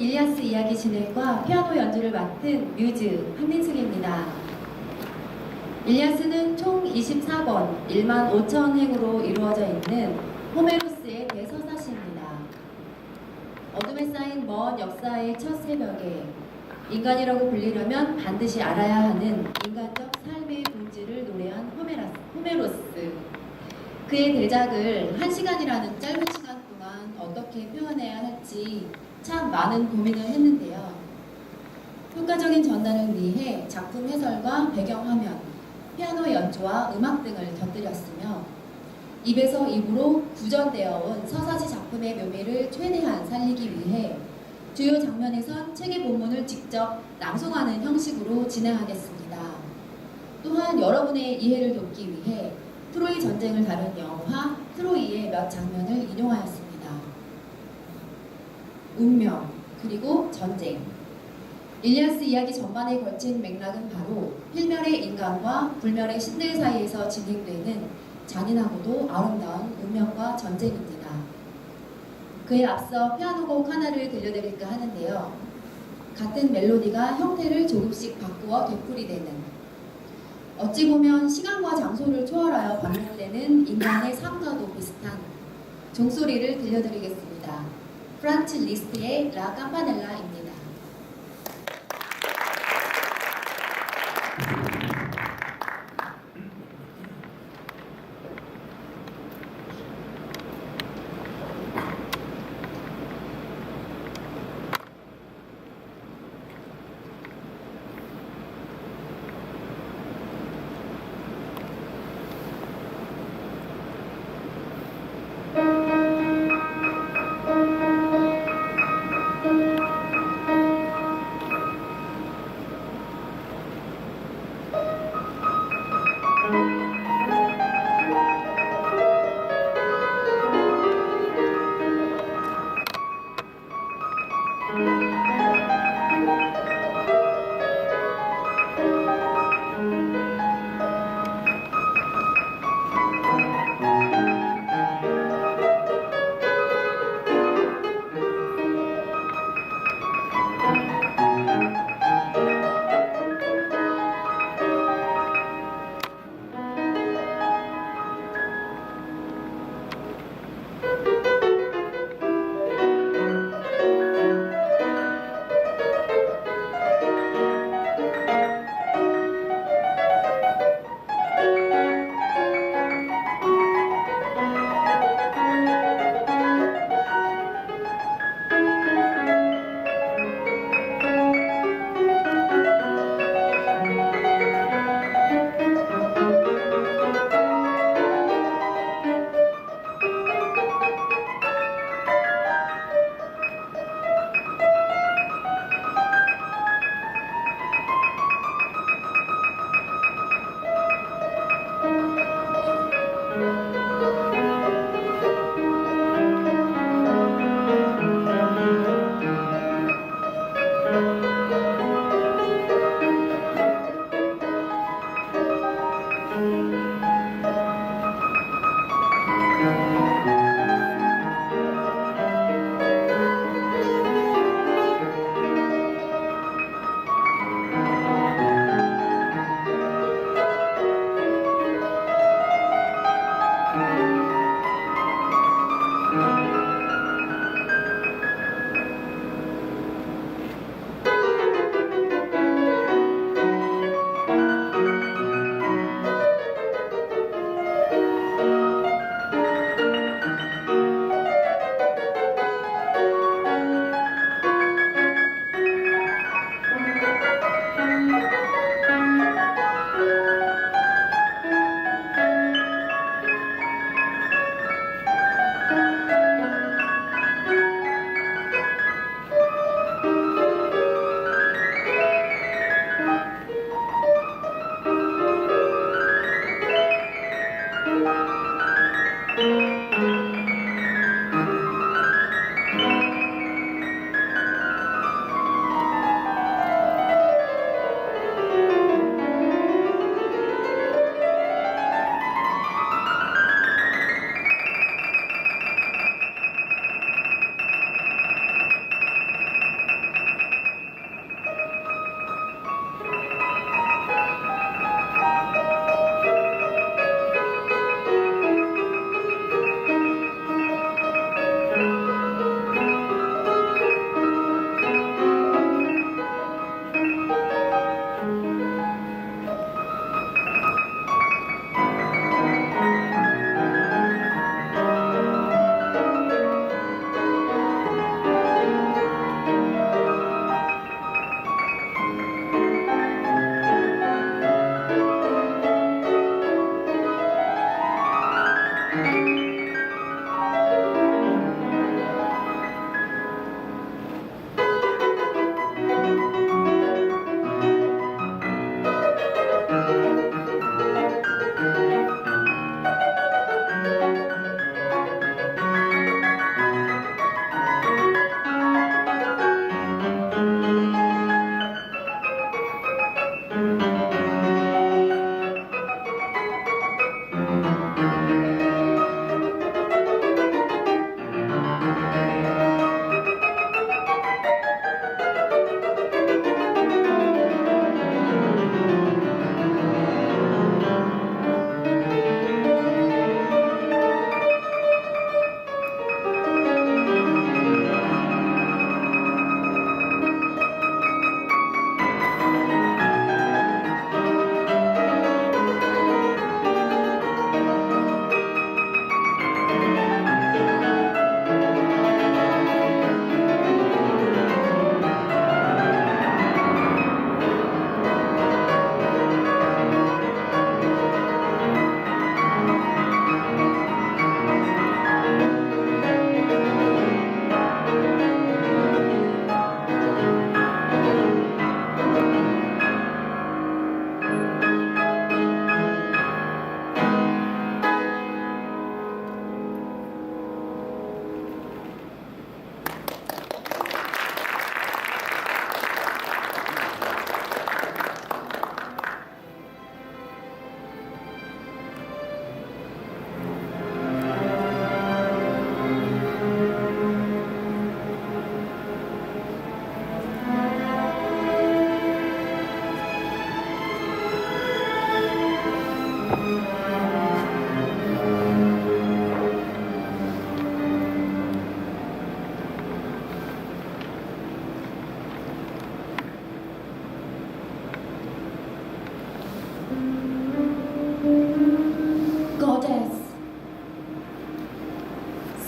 일리아스 이야기 진행과 피아노 연주를 맡은 뮤즈 한민숙입니다. 일리아스는 총 24권 1만 5천 행으로 이루어져 있는 호메로스의 대서사시입니다. 어둠에 쌓인 먼 역사의 첫 새벽에 인간이라고 불리려면 반드시 알아야 하는 인간적 삶의 본질을 노래한 호메로스. 그의 대작을 1시간이라는 짧은 시간 동안 어떻게 표현해야 할지 참 많은 고민을 했는데요. 효과적인 전달을 위해 작품 해설과 배경화면, 피아노 연주와 음악 등을 곁들였으며 입에서 입으로 구전되어 온 서사시 작품의 묘미를 최대한 살리기 위해 주요 장면에선 책의 본문을 직접 낭송하는 형식으로 진행하겠습니다. 또한 여러분의 이해를 돕기 위해 트로이 전쟁을 다룬 영화 트로이의 몇 장면을 인용하였습니다. 운명, 그리고 전쟁. 일리아스 이야기 전반에 걸친 맥락은 바로 필멸의 인간과 불멸의 신들 사이에서 진행되는 잔인하고도 아름다운 운명과 전쟁입니다. 그에 앞서 피아노 곡 하나를 들려드릴까 하는데요. 같은 멜로디가 형태를 조금씩 바꾸어 되풀이되는, 어찌 보면 시간과 장소를 초월하여 반복되는 인간의 삶과도 비슷한 종소리를 들려드리겠습니다. 프란츠 리스트의 라 캄파넬라입니다.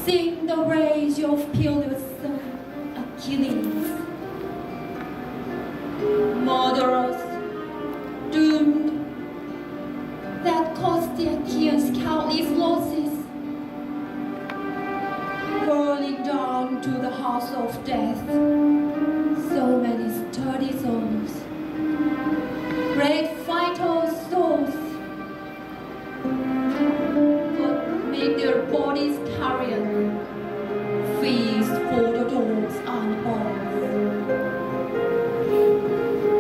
Sing the rage of peerless Achilles. Murderers, doomed, that cost the Achaeans countless losses, hurling down to the house of death. So many sturdy souls, great fighters, those but make their bodies carrion, feast for the dogs and birds.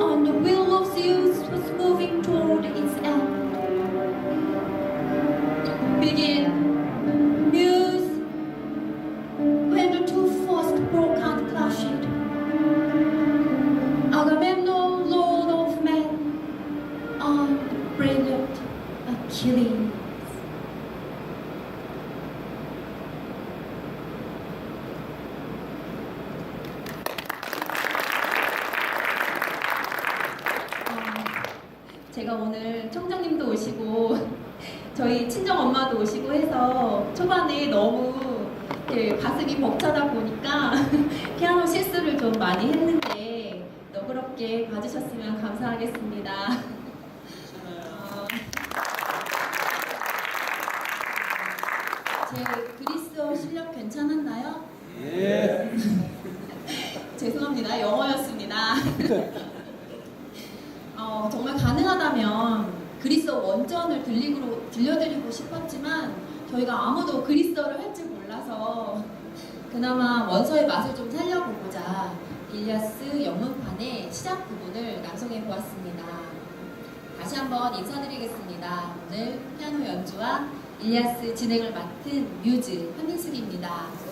And the will of Zeus was moving toward its end. Begin, muse, when the two first broke and clashed. Agamemnon, lord of men, and the brilliant Achilles. 제가 오늘 총장님도 오시고 저희 친정 엄마도 오시고 해서 초반에 너무 가슴이 벅차다 보니까 피아노 실수를 좀 많이 했는데 너그럽게 봐주셨으면 감사하겠습니다. 제 그리스어 실력 괜찮았나요? 예. 죄송합니다. 영어였습니다. 정말 가능하다면 그리스어 원전을 들려드리고 싶었지만 저희가 아무도 그리스어를 할 줄 몰라서 그나마 원서의 맛을 좀 살려보고자 일리아스 영문판의 시작 부분을 낭송해 보았습니다. 다시 한번 인사드리겠습니다. 오늘 피아노 연주와 일리아스 진행을 맡은 뮤즈 한민숙입니다.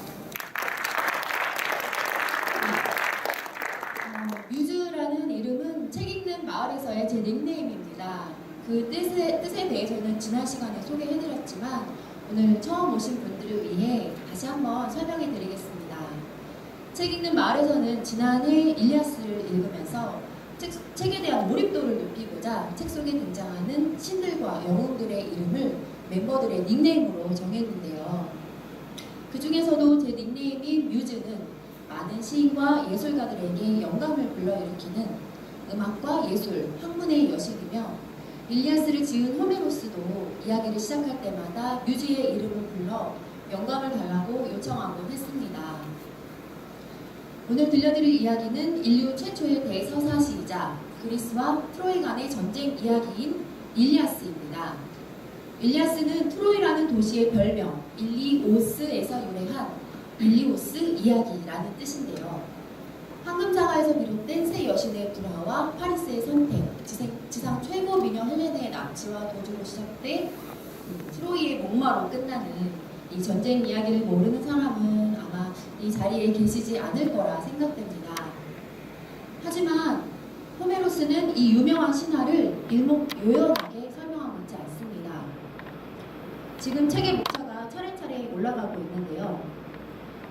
뮤즈라는 이름은 책 읽는 마을에서의 제 닉네임입니다. 그 뜻에 대해서는 지난 시간에 소개해드렸지만 오늘 처음 오신 분들을 위해 다시 한번 설명해 드리겠습니다. 책 읽는 마을에서는 지난해 일리아스를 읽으면서 책에 대한 몰입도를 높이고자 책 속에 등장하는 신들과 영웅들의 이름을 멤버들의 닉네임으로 정했는데요. 그 중에서도 제 닉네임인 뮤즈는 많은 시인과 예술가들에게 영감을 불러일으키는 음악과 예술, 학문의 여신이며 일리아스를 지은 호메로스도 이야기를 시작할 때마다 뮤즈의 이름을 불러 영감을 달라고 요청하곤 했습니다. 오늘 들려드릴 이야기는 인류 최초의 대서사시이자 그리스와 트로이 간의 전쟁 이야기인 일리아스입니다. 일리아스는 트로이라는 도시의 별명 일리오스에서 유래한 일리오스 이야기라는 뜻인데요. 황금사과에서 비롯된 세 여신의 불화와 파리스의 선택, 지상 최고 미녀 헬레네의 납치와 도주로 시작돼 트로이의 목마로 끝나는 이 전쟁 이야기를 모르는 사람은 아마 이 자리에 계시지 않을 거라 생각됩니다. 하지만 호메로스는 이 유명한 신화를 일목요연하게 설명하고 있지 않습니다. 지금 책의 목차가 차례차례 올라가고 있는데요.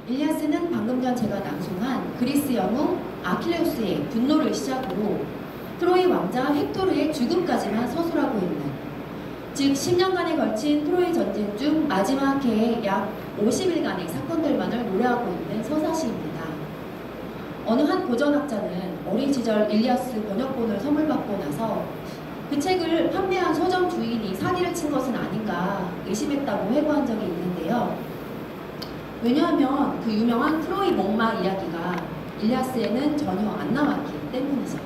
일리아스는 방금 전 제가 낭송한 그리스 영웅 아킬레우스의 분노를 시작으로 트로이 왕자 헥토르의 죽음까지만 서술하고 있는, 즉 10년간에 걸친 트로이 전쟁 중 마지막 해에 약 50일간의 사건들만을 노래하고 있는 서사시입니다. 어느 한 고전학자는 어린 시절 일리아스 번역본을 선물받고 나서 그 책을 판매한 서점 주인이 사기를 친 것은 아닌가 의심했다고 회고한 적이 있는데요. 왜냐하면 그 유명한 트로이 목마 이야기가 일리아스에는 전혀 안 나왔기 때문이죠.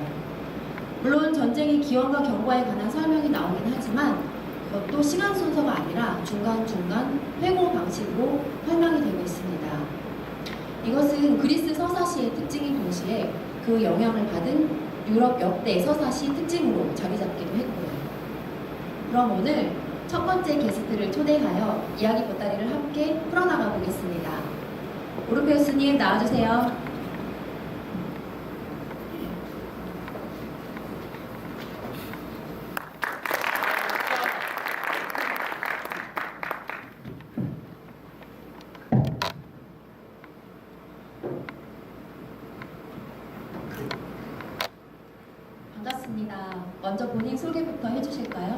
물론 전쟁의 기원과 경과에 관한 설명이 나오긴 하지만 그것도 시간 순서가 아니라 중간중간 회고 방식으로 설명이 되고 있습니다. 이것은 그리스 서사시의 특징인 동시에 그 영향을 받은 유럽 역대 서사시 특징으로 자리 잡기도 했고요. 그럼 오늘 첫 번째 게스트를 초대하여 이야기 보따리를 함께 풀어나가 보겠습니다. 오르페우스님 나와주세요. 반갑습니다. 먼저 본인 소개부터 해주실까요?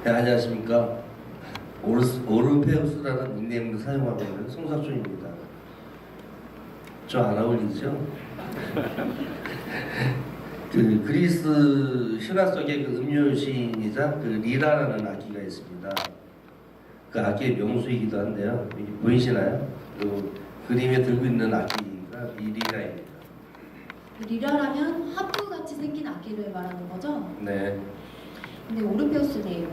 네, 안녕하십니까. 오르페우스라는 닉네임을 사용하고 있는 송석준입니다. 좀 안 어울리죠? 그 그리스 신화 속의 그 음료 시인이자 그 리라라는 악기가 있습니다. 그 악기의 명수이기도 한데요. 여기 보이시나요? 그 그림에 들고 있는 악기가 이 리라입니다. 리라라면 하프 같이 생긴 악기를 말하는 거죠? 네. 근데 오르페우스님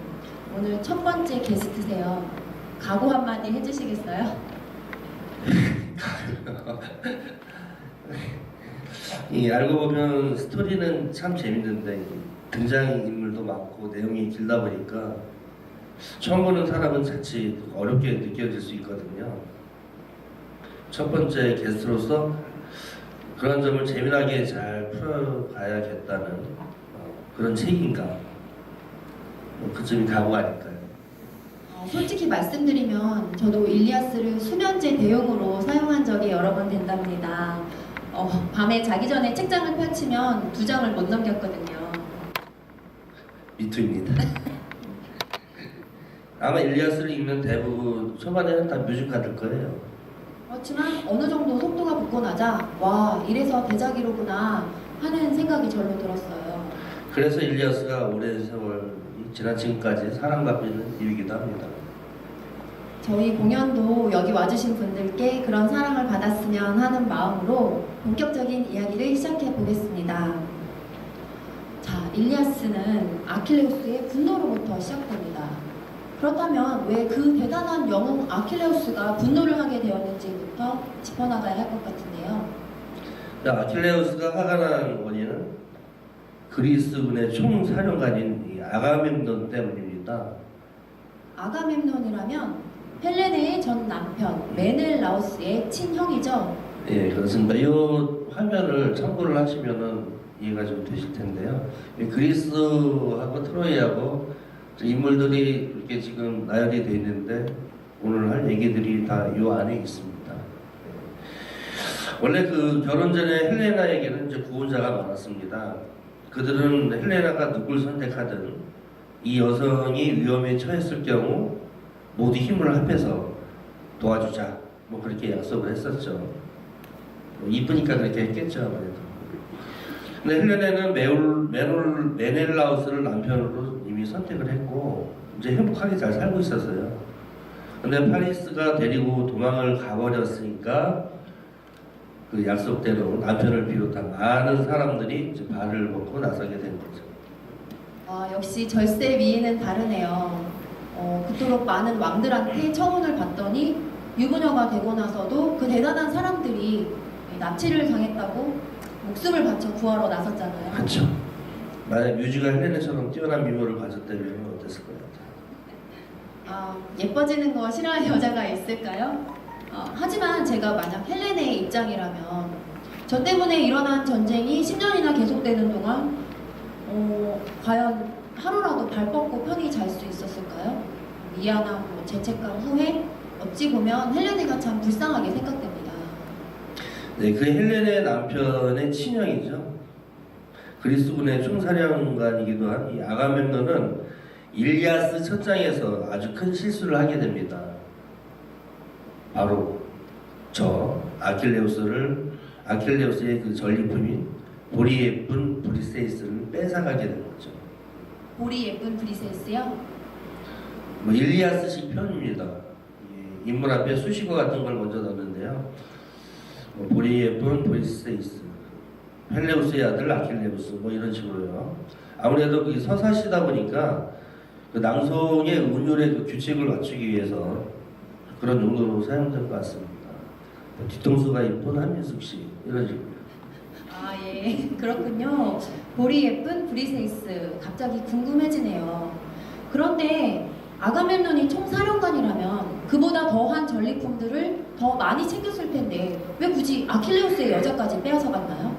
오늘 첫 번째 게스트세요. 각오 한마디 해주시겠어요? 이 알고 보면 스토리는 참 재밌는데 등장인물도 많고 내용이 길다 보니까 처음 보는 사람은 자칫 어렵게 느껴질 수 있거든요. 첫 번째 게스트로서 그런 점을 재미나게 잘 풀어가야겠다는 그런 책임감, 그 점이 각오가 아닐까요? 솔직히 말씀드리면 저도 일리아스를 수면제 대용으로 사용한 적이 여러 번 된답니다. 밤에 자기 전에 책장을 펼치면 2장을 못 넘겼거든요. 미투입니다. 아마 일리아스를 읽는 대부분 초반에는 다 뮤지컬일 거예요. 그렇지만 어느 정도 속도가 붙고 나자 와 이래서 대작이로구나 하는 생각이 절로 들었어요. 그래서 일리아스가 오랜 세월 지난 지금까지 사랑받고 있는 이유이기도 합니다. 저희 공연도 여기 와주신 분들께 그런 사랑을 받았으면 하는 마음으로 본격적인 이야기를 시작해 보겠습니다. 자, 일리아스는 아킬레우스의 분노로부터 시작됩니다. 그렇다면 왜 그 대단한 영웅 아킬레우스가 분노를 하게 되었는지부터 짚어나가야 할 것 같은데요. 아킬레우스가 화가 난 원인은 그리스군의 총사령관인 이 아가멤논 때문입니다. 아가멤논이라면 헬레네의 전 남편 메넬라우스의 친형이죠. 예, 그렇습니다. 이 화면을 참고를 하시면은 이해가 좀 되실 텐데요. 이 그리스하고 트로이하고 인물들이 이렇게 지금 나열이 되어 있는데 오늘 할 얘기들이 다 이 안에 있습니다. 원래 그 결혼 전에 헬레나에게는 이제 구원자가 많았습니다. 그들은 헬레나가 누굴 선택하든 이 여성이 위험에 처했을 경우 모두 힘을 합해서 도와주자, 뭐 그렇게 약속을 했었죠. 뭐 이쁘니까 그렇게 했겠죠, 아무래도. 근데 헬레나는 메넬라우스를 남편으로 이미 선택을 했고 이제 행복하게 잘 살고 있었어요. 근데 파리스가 데리고 도망을 가버렸으니까 그 약속대로 남편을 비롯한 많은 사람들이 이제 발을 벗고 나서게 된 거죠. 역시 절세 위에는 다르네요. 그토록 많은 왕들한테 처분을 받더니 유부녀가 되고 나서도 그 대단한 사람들이 납치를 당했다고 목숨을 바쳐 구하러 나섰잖아요. 그렇죠. 만약 뮤지가 헬레나처럼 뛰어난 미모를 가졌다면 어땠을 것 같아요? 예뻐지는 거 싫어하는 여자가 있을까요? 하지만 제가 만약 헬레네의 입장이라면 저 때문에 일어난 전쟁이 10년이나 계속되는 동안 과연 하루라도 발 뻗고 편히 잘 수 있었을까요? 미안하고 죄책감, 후회? 어찌 보면 헬레네가 참 불쌍하게 생각됩니다. 네, 그 헬레네 남편의 친형이죠. 그리스군의 총사령관이기도 한 이 아가멤논은 일리아스 첫 장에서 아주 큰 실수를 하게 됩니다. 바로 저 아킬레우스의 그 전리품인 보리 예쁜 브리세이스를 뺏어가게 된 거죠. 보리 예쁜 브리세스요? 뭐 일리아스식 표현입니다. 인물 앞에 수식어 같은 걸 먼저 넣는데요. 보리 예쁜 브리세이스, 펠레우스의 아들 아킬레우스, 뭐 이런 식으로요. 아무래도 그 서사시다 보니까 그 낭송의 운율의 그 규칙을 맞추기 위해서 그런 용도로 사용될 것 같습니다. 뒤통수가 이쁜 한민숙 씨 이런 식으로. 예, 그렇군요. 보리 예쁜 브리세이스 갑자기 궁금해지네요. 그런데 아가멤논이 총사령관이라면 그보다 더한 전리품들을 더 많이 챙겼을 텐데 왜 굳이 아킬레우스의 여자까지 빼앗아 갔나요?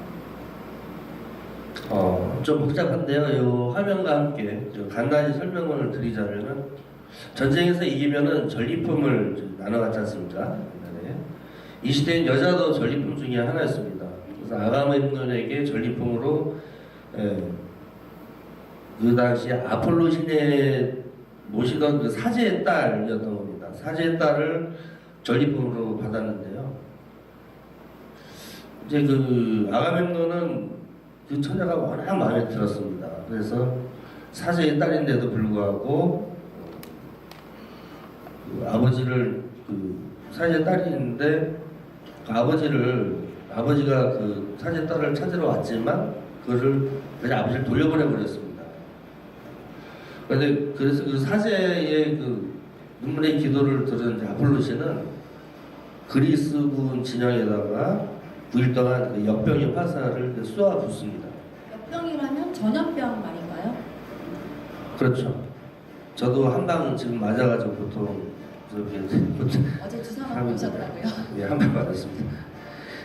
좀 복잡한데요. 이 화면과 함께 좀 간단히 설명을 드리자면은 전쟁에서 이기면은 전리품을 나눠 갖지 않습니까? 옛날에. 이 시대엔 여자도 전리품 중에 하나였습니다. 그래서 아가멤논에게 전리품으로 그 당시 아폴로 신의 모시던 그 사제의 딸이었던 겁니다. 사제의 딸을 전리품으로 받았는데요. 이제 그 아가멤논은 그 처자가 워낙 마음에 들었습니다. 그래서 사제의 딸인데도 불구하고 그 아버지를 그 사제의 딸인데 그 아버지가 그 사제의 딸을 찾으러 왔지만 그거를 그냥 아버지를 돌려보내 버렸습니다. 그래서 그 사제의 그 눈물의 기도를 들은 아폴로시는 그리스군 진영에다가 9일 동안 그 역병의 화살을 쏘아 붓습니다. 역병이라면 전염병 말인가요? 그렇죠. 저도 한 방 지금 맞아가지고 보통 어제 주사 맞고 오셨다고요? 예, 한 방 맞았습니다.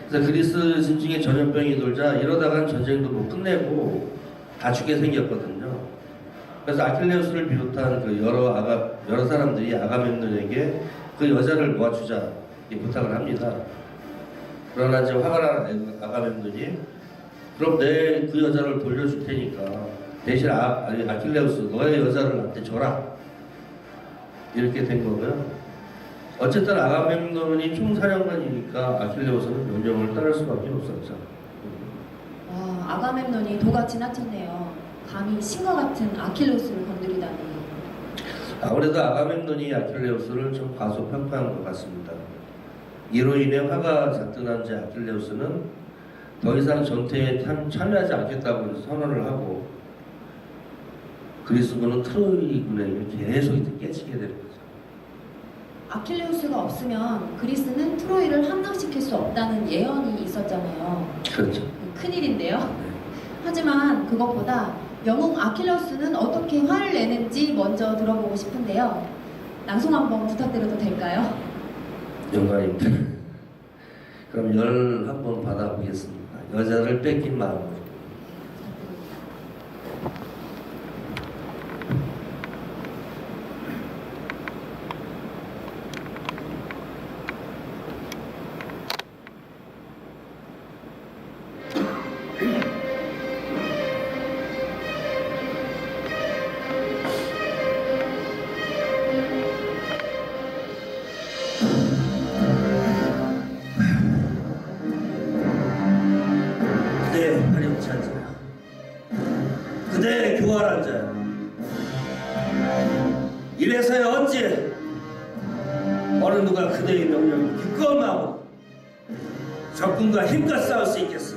그래서 그리스 진중에 전염병이 돌자 이러다간 전쟁도 못 끝내고 다 죽게 생겼거든요. 그래서 아킬레우스를 비롯한 그 여러 사람들이 아가멤논에게 그 여자를 놓아주자 이렇게 부탁을 합니다. 그러나 이제 화가 난 아가멤논이 그럼 내 그 여자를 돌려줄 테니까 대신 아킬레우스 너의 여자를 나한테 줘라 이렇게 된 거고요. 어쨌든 아가멤논이 총사령관이니까 아킬레우스는 명령을 따를 수밖에 없었죠. 와, 아가멤논이 도가 지나쳤네요. 감히 신과 같은 아킬레우스를 건드리다니. 아무래도 아가멤논이 아킬레우스를 좀 과소평가한 것 같습니다. 이로 인해 화가 잔뜩난 제 아킬레우스는 더 이상 전투에 참여하지 않겠다고 선언을 하고 그리스군은 트로이군에 계속 깨지게 되는 거죠. 아킬레우스가 없으면 그리스는 트로이를 함락시킬 수 없다는 예언이 있었잖아요. 그렇죠. 큰일인데요. 하지만 그것보다 영웅 아킬레우스는 어떻게 화를 내는지 먼저 들어보고 싶은데요. 낭송 한번 부탁드려도 될까요? 영광입니다. 그럼 11번 받아보겠습니다. 여자를 뺏긴 마음으로. 그대 화려찬 자야. 그대 교활한 자야. 이래서야 어찌 어느 누가 그대의 명령을 기꺼운 마음으로 적군과 힘껏 싸울 수 있겠어.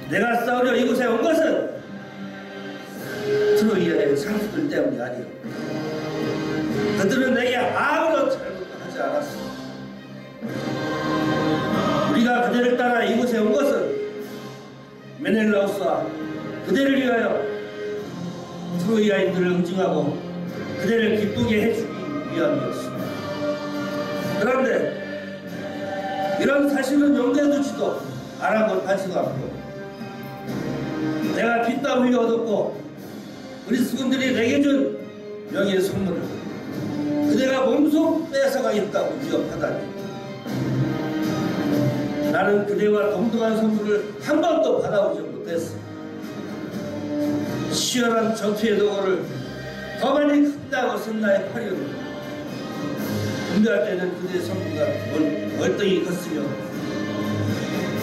내가 싸우려 이곳에 온 것은 트로이아의 상수들 때문이 아니오. 그들은 내게 아무런 잘못도 하지 않았어. 우리가 그대를 따라 이곳에 온 것은 메넬라우스와 그대를 위하여 트로이아인들을 응징하고 그대를 기쁘게 해주기 위함이었습니다. 그런데 이런 사실은 염두에 두지도 않은 것하지도 않고 내가 빚다물이 얻었고 그리스군들이 내게 준 명예의 선물을 그대가 몸소 뺏어가겠다고 위협하다니 나는 그대와 동등한 선물을 한 번도 받아오지 못했어. 치열한 전투의 도구를 더 많이 큰다고 쓴 나의 팔이오니 분배할 때는 그대의 선물과 월등히 컸으며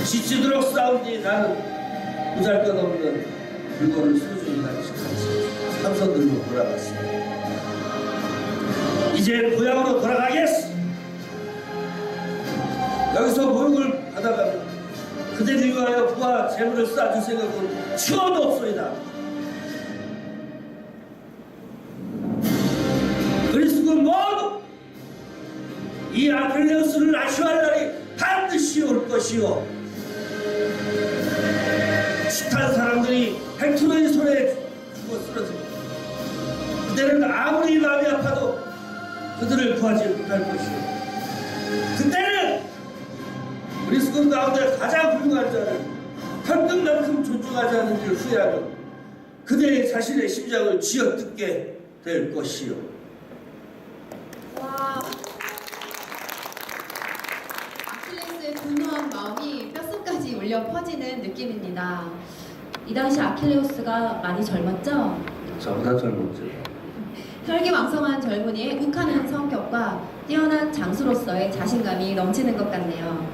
지치도록 싸운 뒤 나는 보잘것없는 물건을 소중히 간직하지 삼선들로 돌아갔어. 이제 고향으로 돌아가겠어. 여기서 모욕을 받아가면 그대를 위하여 부와 재물을 쌓아줄 생각은 추워도 없소이다. 그리스군 모두 이 아킬레우스를 아쉬워할 날이 반드시 올 것이요. 숱한 사람들이 헬투로의 손에 죽어 쓰러집니다. 그대는 아무리 마음이 아파도 그들을 구하지 못할 것이요. 그때는 그리스군 가운데 가장 훌륭한 자를 현금만큼 존중하지 않는 일을 후회하면 그대의 자신의 심장을 쥐어뜯게 될 것이요. 와, 아킬레우스의 분노한 마음이 뼛속까지 울려 퍼지는 느낌입니다. 이 당시 아킬레우스가 많이 젊었죠? 저보다 젊었죠. 혈기왕성한 젊은이의 욱하는 성격과 뛰어난 장수로서의 자신감이 넘치는 것 같네요.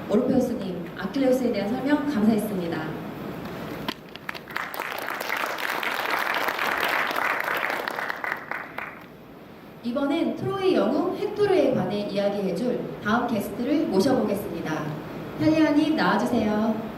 오르페우스님, 아킬레우스에 대한 설명 감사했습니다. 이번엔 트로이 영웅 헥토르에 관해 이야기해줄 다음 게스트를 모셔보겠습니다. 탈리아님 나와주세요.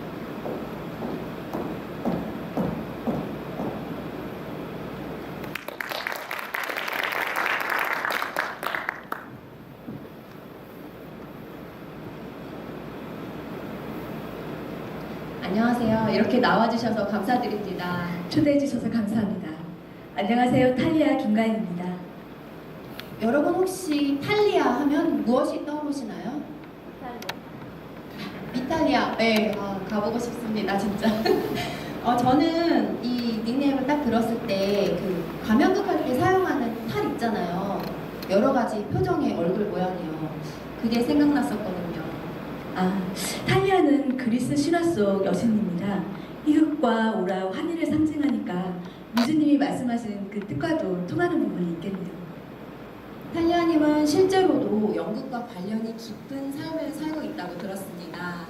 안녕하세요. 이렇게 나와주셔서 감사드립니다. 초대해 주셔서 감사합니다. 안녕하세요. 탈리아 김가인입니다. 여러분 혹시 탈리아 하면 무엇이 떠오르시나요? 이탈리아. 네, 가보고 싶습니다, 진짜. 저는 이 닉네임을 딱 들었을 때 그 가면극 할 때 사용하는 탈 있잖아요. 여러 가지 표정의 얼굴 모양이요. 그게 생각났었거든요. 탈리아는 그리스 신화 속 여신입니다. 희극과 오라, 환희를 상징하니까 유주님이 말씀하신 그 뜻과도 통하는 부분이 있겠네요. 탈리아님은 실제로도 연극과 관련이 깊은 삶을 살고 있다고 들었습니다.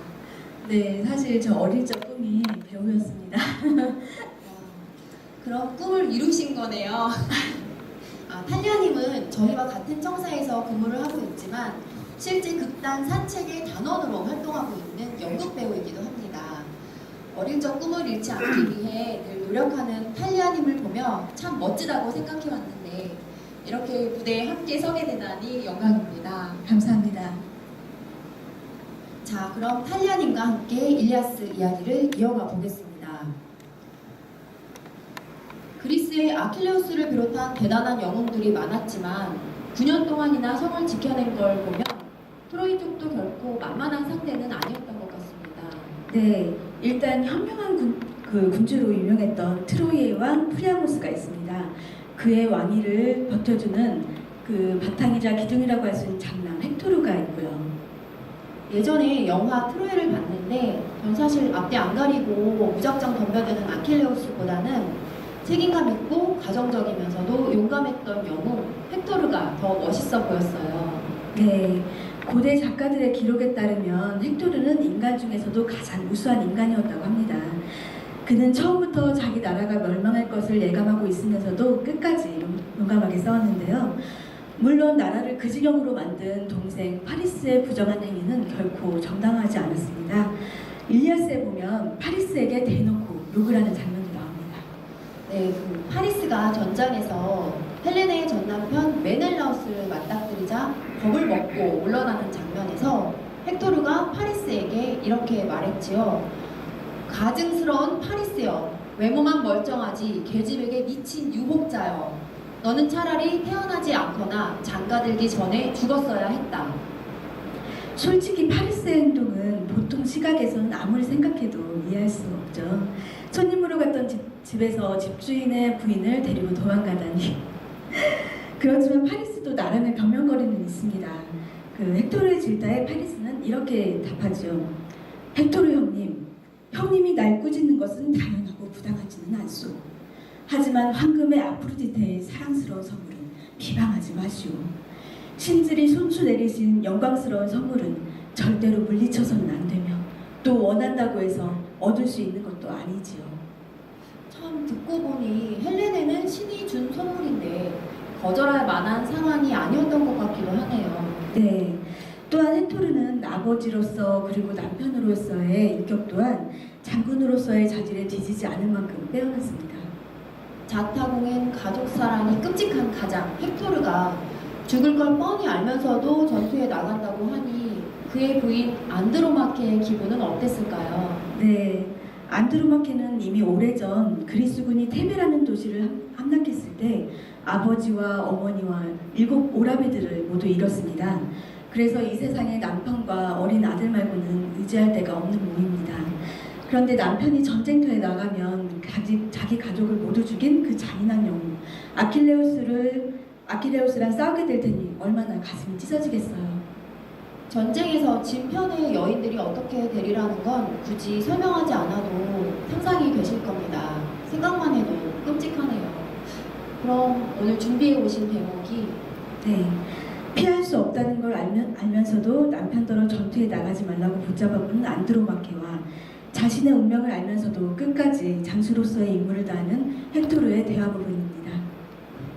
네, 사실 저 어릴 적 꿈이 배우였습니다. 그럼 꿈을 이루신 거네요. 탈리아님은 저희와 같은 청사에서 근무를 하고 있지만 실제 극단 산책의 단원으로 활동하고 있는 연극 배우이기도 합니다. 어릴 적 꿈을 잃지 않기 위해 늘 노력하는 탈리아님을 보며 참 멋지다고 생각해 왔는데 이렇게 무대에 함께 서게 되다니 영광입니다. 감사합니다. 자, 그럼 탈리아님과 함께 일리아스 이야기를 이어가 보겠습니다. 그리스의 아킬레우스를 비롯한 대단한 영웅들이 많았지만 9년 동안이나 성을 지켜낸 걸 보면 트로이 쪽도 결코 만만한 상대는 아니었던 것 같습니다. 네, 일단 현명한 군주로 유명했던 트로이의 왕 프리아모스가 있습니다. 그의 왕위를 버텨주는 그 바탕이자 기둥이라고 할 수 있는 장남 헥토르가 있고요. 예전에 영화 트로이를 봤는데 전 사실 앞뒤 안 가리고 무작정 덤벼드는 아킬레우스보다는 책임감 있고 가정적이면서도 용감했던 영웅 헥토르가 더 멋있어 보였어요. 네, 고대 작가들의 기록에 따르면 헥토르는 인간 중에서도 가장 우수한 인간이었다고 합니다. 그는 처음부터 자기 나라가 멸망할 것을 예감하고 있으면서도 끝까지 용감하게 싸웠는데요. 물론 나라를 그 지경으로 만든 동생 파리스의 부정한 행위는 결코 정당하지 않았습니다. 일리아스에 보면 파리스에게 대놓고 욕을 하는 장면이 나옵니다. 네, 그 파리스가 전장에서 헬레네의 전 남편 메넬라우스를 맞닥뜨리자 겁을 먹고 물러나는 장면에서 헥토르가 파리스에게 이렇게 말했지요. 가증스러운 파리스여, 외모만 멀쩡하지 계집에게 미친 유혹자여. 너는 차라리 태어나지 않거나 장가들기 전에 죽었어야 했다. 솔직히 파리스의 행동은 보통 시각에서는 아무리 생각해도 이해할 수 없죠. 손님으로 갔던 집에서 집주인의 부인을 데리고 도망가다니. 그렇지만 파리스도 나름의 변명거리는 있습니다. 그 헥토르의 질타에 파리스는 이렇게 답하죠. 헥토르 형님, 형님이 날 꾸짖는 것은 당연하고 부당하지는 않소. 하지만 황금의 아프로디테의 사랑스러운 선물은 비방하지 마시오. 신들이 손수 내리신 영광스러운 선물은 절대로 물리쳐서는 안 되며 또 원한다고 해서 얻을 수 있는 것도 아니지요. 참 듣고 보니 헬레네는 신이 준 선물인데 거절할 만한 상황이 아니었던 것 같기도 하네요. 네. 또한 헥토르는 아버지로서 그리고 남편으로서의 인격 또한 장군으로서의 자질에 뒤지지 않을 만큼 빼어났습니다. 자타공인 가족 사랑이 끔찍한 가장 헥토르가 죽을 걸 뻔히 알면서도 전투에 나간다고 하니 그의 부인 안드로마케의 기분은 어땠을까요? 네. 안드로마케는 이미 오래전 그리스군이 테베라는 도시를 함락했을 때 아버지와 어머니와 7 오라베들을 모두 잃었습니다. 그래서 이 세상에 남편과 어린 아들 말고는 의지할 데가 없는 모입니다. 그런데 남편이 전쟁터에 나가면 자기 가족을 모두 죽인 그 잔인한 영웅 아킬레우스랑 싸우게 될 테니 얼마나 가슴이 찢어지겠어요. 전쟁에서 진 편의 여인들이 어떻게 되리라는 건 굳이 설명하지 않아도 상상이 되실 겁니다. 생각만 해도 끔찍하네요. 그럼 오늘 준비해 오신 대목이 네. 피할 수 없다는 걸 알면서도 남편더러 전투에 나가지 말라고 붙잡아보는 안드로마케와 자신의 운명을 알면서도 끝까지 장수로서의 임무를 다하는 헥토르의 대화 부분입니다.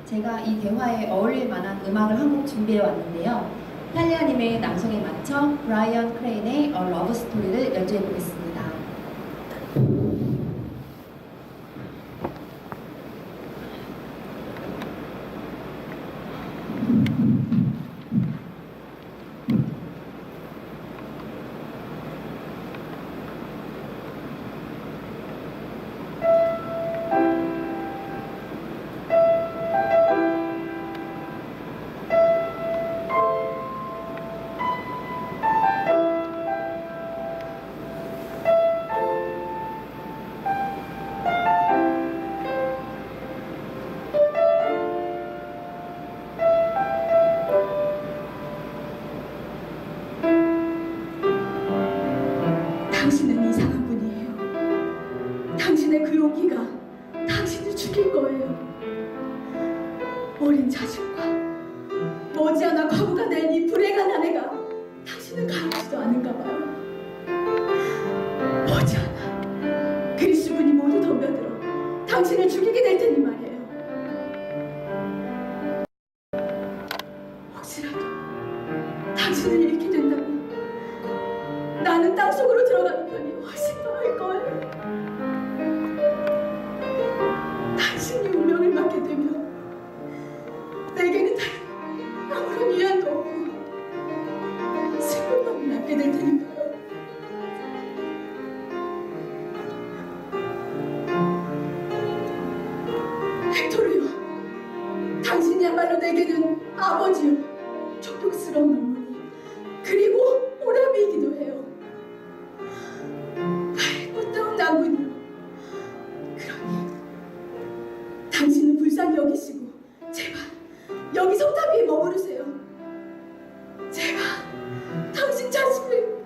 제가 이 대화에 어울릴 만한 음악을 한 곡 준비해 왔는데요. 탈리아님의 낭송에 맞춰 브라이언 크레인의 A Love Story를 연주해 보겠습니다. 당신은 이상한 분이에요. 당신의 그 용기가 당신을 죽일 거예요. 어린 자식과 머지않아 과부가 된 이 불행한 아내가 당신을 가르치지도 않은가 봐요. 머지않아 그리스군이 모두 덤벼들어 당신을 죽이게 될 테니 말이에요. 혹시라도 당신을 잃게 된다면 나는 땅속으로 들어가는 편이 훨씬 나을 거예요. 당신이 운명을 맡게 되면 내게는 아무런 위안도 없고 슬픔만 남게 될 테니까요. 헥토르요, 당신이야말로 내게는 아버지요, 존경스러운 어머니, 그리고 오라비이기도 해요. 꽃다운 나군이요. 그러니 당신은 불쌍히 여기시고 제발 여기 성탑 위에 머무르세요. 제발 당신 자식을,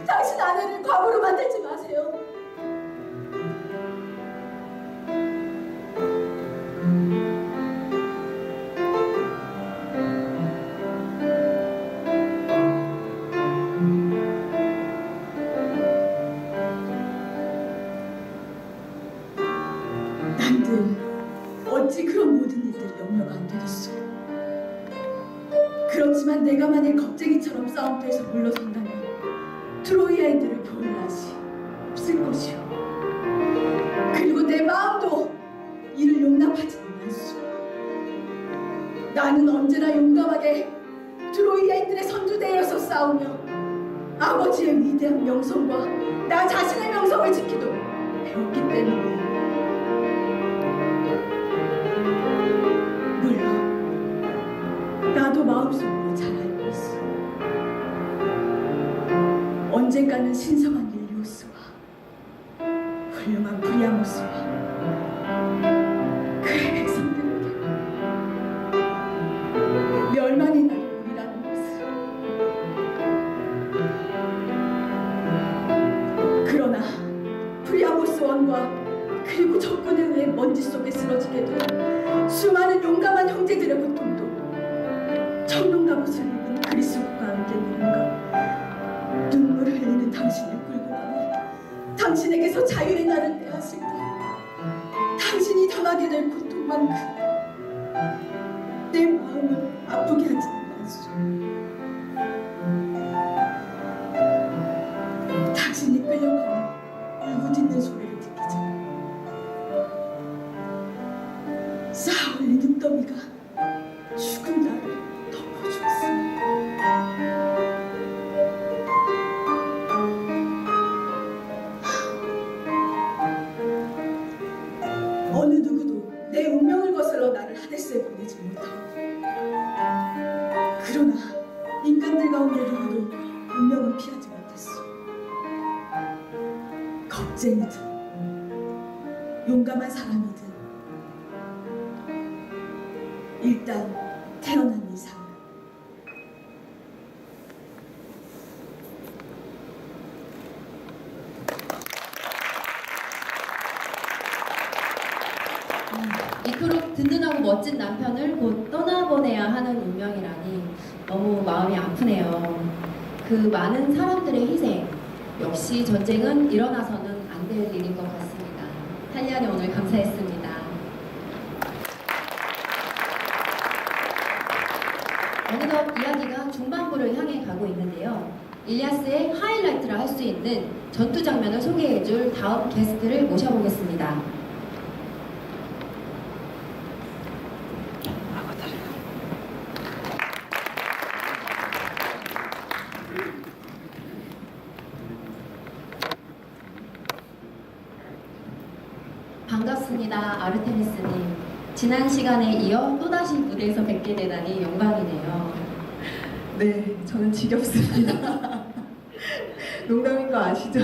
당신 아내를 과부로 만들지 마세요. 남들 어찌 그런 모든 일들이 염려가 안 되겠소. 그렇지만 내가 만일 겁쟁이처럼 싸움터에서 물러선다면 트로이아인들을 보일 날이 없을 것이오. 그리고 내 마음도 이를 용납하지는 않소. 나는 언제나 용감하게 트로이아인들의 선두대에서 싸우며 아버지의 위대한 명성과 나 자신의 명성을 지키도록 배웠기 때문이에요. 물론 나도 마음속으로 잘 알고 있어. 언젠가는 신성한 일리오스와 훌륭한 브리아모스와 그의 백성들에게 멸망의 날이 오리라는 것을. 그러나 브리아모스 왕과 그리고 적군에 의해 먼지 속에 쓰러지게 된 수많은 용감한 형제들의 고통도 청룡갑옷을 입은 그리스국과 함께 누군가 눈물을 흘리는 당신을 끌고 가니 당신에게서 자유의 날을 빼앗을 때 당신이 당하게 될 고통만큼 내 마음을 아프게 하지는 않소. 당신이 끌려가는 울부짖는 소리를 듣기 전에 쌓아올린 눈더미가 죽은 나를 덮어주었습니다. 어느 누구도 내 운명을 거슬러 나를 하데스에 보내지 못하고, 그러나 인간들 가운데 누구도 운명을 피하지 못했어. 겁쟁이든 용감한 사람이든 일단 태어난 이상 이토록 든든하고 멋진 남편을 곧 떠나보내야 하는 운명이라니 너무 마음이 아프네요. 그 많은 사람들의 희생, 역시 전쟁은 일어나서는 안 될 일인 것 같습니다. 탈리아님 오늘 감사했습니다. 어느덧 이야기가 중반부를 향해 가고 있는데요. 일리아스의 하이라이트라 할 수 있는 전투 장면을 소개해줄 다음 게스트를 모셔보겠습니다. 반갑습니다. 아르테미스님. 지난 시간에 이어 또다시 무대에서 뵙게 되다니 영광이네요. 네, 저는 지겹습니다. 농담인 거 아시죠?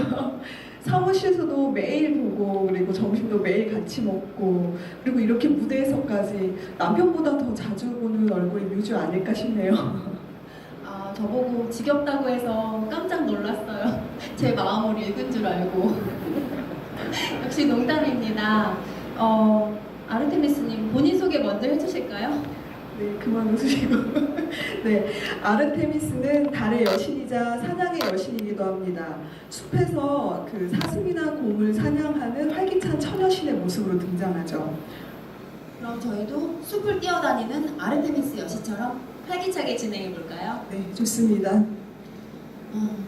사무실에서도 매일 보고 그리고 점심도 매일 같이 먹고 그리고 이렇게 무대에서까지 남편보다 더 자주 보는 얼굴이 뮤즈 아닐까 싶네요. 아, 저보고 지겹다고 해서 깜짝 놀랐어요. 제 마음을 읽은 줄 알고. 역시 농담입니다. 아르테미스님 본인 소개 먼저 해주실까요? 네, 그만 웃으시고. 네, 아르테미스는 달의 여신이자 사냥의 여신이기도 합니다. 숲에서 그 사슴이나 곰을 사냥하는 활기찬 처녀신의 모습으로 등장하죠. 그럼 저희도 숲을 뛰어다니는 아르테미스 여신처럼 활기차게 진행해볼까요? 네, 좋습니다.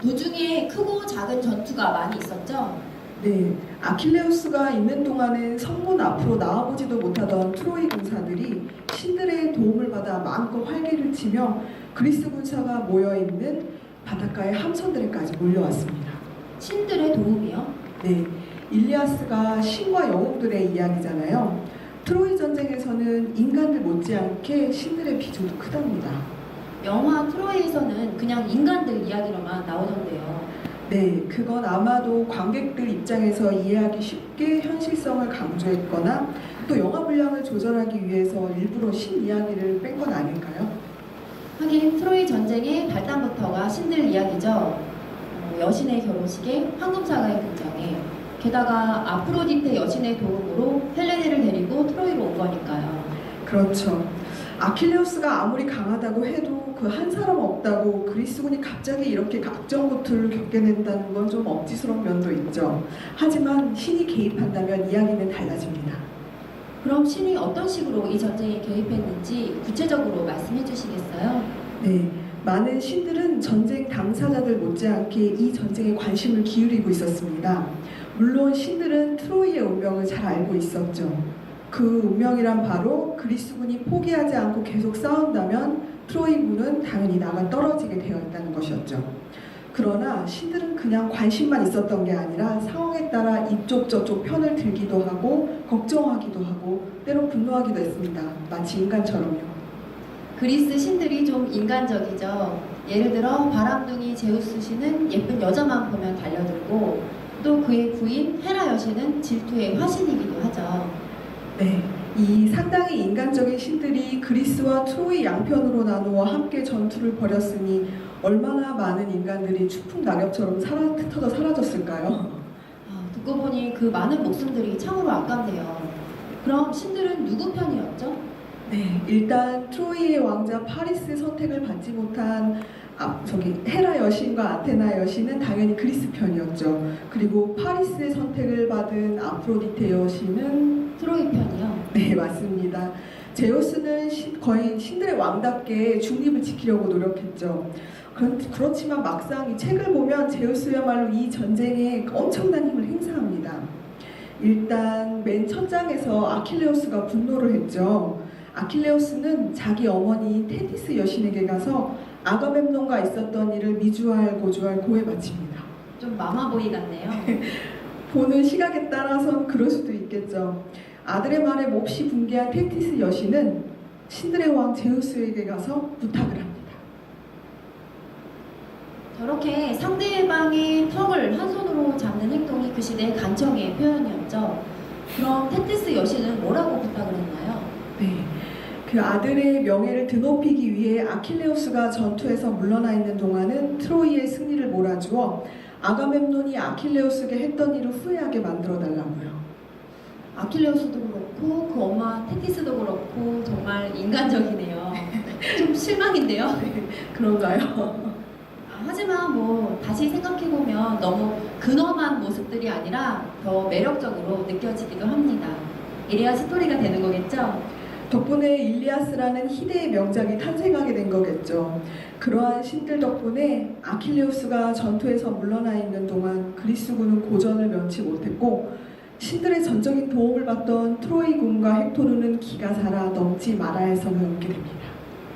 도중에 크고 작은 전투가 많이 있었죠? 네, 아킬레우스가 있는 동안은 성문 앞으로 나와보지도 못하던 트로이 군사들이 신들의 도움을 받아 마음껏 활개를 치며 그리스 군사가 모여있는 바닷가의 함선들에까지 몰려왔습니다. 신들의 도움이요? 네, 일리아스가 신과 영웅들의 이야기잖아요. 트로이 전쟁에서는 인간들 못지않게 신들의 비중도 크답니다. 영화 트로이에서는 그냥 인간들 이야기로만 나오던데요. 네, 그건 아마도 관객들 입장에서 이해하기 쉽게 현실성을 강조했거나 또 영화 분량을 조절하기 위해서 일부러 신 이야기를 뺀 건 아닐까요? 하긴 트로이 전쟁의 발단부터가 신들 이야기죠. 여신의 결혼식에 황금사가의 등장에 게다가 아프로디테 여신의 도움으로 헬레네를 데리고 트로이로 온 거니까요. 그렇죠. 아킬레우스가 아무리 강하다고 해도 그 한 사람 없다고 그리스군이 갑자기 이렇게 각전고투를 겪게 된다는 건 좀 억지스러운 면도 있죠. 하지만 신이 개입한다면 이야기는 달라집니다. 그럼 신이 어떤 식으로 이 전쟁에 개입했는지 구체적으로 말씀해 주시겠어요? 네, 많은 신들은 전쟁 당사자들 못지않게 이 전쟁에 관심을 기울이고 있었습니다. 물론 신들은 트로이의 운명을 잘 알고 있었죠. 그 운명이란 바로 그리스군이 포기하지 않고 계속 싸운다면 트로이군은 당연히 나가 떨어지게 되어 있다는 것이었죠. 그러나 신들은 그냥 관심만 있었던 게 아니라 상황에 따라 이쪽 저쪽 편을 들기도 하고 걱정하기도 하고 때론 분노하기도 했습니다. 마치 인간처럼요. 그리스 신들이 좀 인간적이죠. 예를 들어 바람둥이 제우스 신은 예쁜 여자만 보면 달려들고 또 그의 부인 헤라 여신은 질투의 화신이기도 하죠. 네, 이 상당히 인간적인 신들이 그리스와 트로이 양편으로 나누어 함께 전투를 벌였으니 얼마나 많은 인간들이 추풍 낙엽처럼 흩어져 사라졌을까요? 듣고 보니 그 많은 목숨들이 참으로 아깝네요. 그럼 신들은 누구 편이었죠? 네, 일단 트로이의 왕자 파리스 선택을 받지 못한 헤라 여신과 아테나 여신은 당연히 그리스 편이었죠. 그리고 파리스의 선택을 받은 아프로디테 여신은 트로이 편이요? 네, 맞습니다. 제우스는 거의 신들의 왕답게 중립을 지키려고 노력했죠. 그렇지만 막상 이 책을 보면 제우스야말로 이 전쟁에 엄청난 힘을 행사합니다. 일단 맨 첫 장에서 아킬레우스가 분노를 했죠. 아킬레우스는 자기 어머니 테티스 여신에게 가서 아가멤논과 있었던 일을 미주알 고주알 고해 바칩니다. 좀 마마보이 같네요. 보는 시각에 따라선 그럴 수도 있겠죠. 아들의 말에 몹시 붕괴한 테티스 여신은 신들의 왕 제우스에게 가서 부탁을 합니다. 저렇게 상대방의 턱을 한 손으로 잡는 행동이 그 시대의 간청의 표현이었죠. 그럼 테티스 여신은 뭐라고 부탁을 했나요? 네, 그 아들의 명예를 드높이기 위해 아킬레우스가 전투에서 물러나 있는 동안은 트로이의 승리를 몰아주어 아가멤논이 아킬레우스에게 했던 일을 후회하게 만들어 달라고요. 아킬레우스도 그렇고 그 엄마 테티스도 그렇고 정말 인간적이네요. 좀 실망인데요. 그런가요? 하지만 뭐 다시 생각해보면 너무 근엄한 모습들이 아니라 더 매력적으로 느껴지기도 합니다. 이래야 스토리가 되는 거겠죠? 덕분에 일리아스라는 희대의 명작이 탄생하게 된 거겠죠. 그러한 신들 덕분에 아킬레우스가 전투에서 물러나 있는 동안 그리스군은 고전을 면치 못했고 신들의 전적인 도움을 받던 트로이군과 헥토르는 기가 살아 넘지 말아야 할 선을 넘게 됩니다.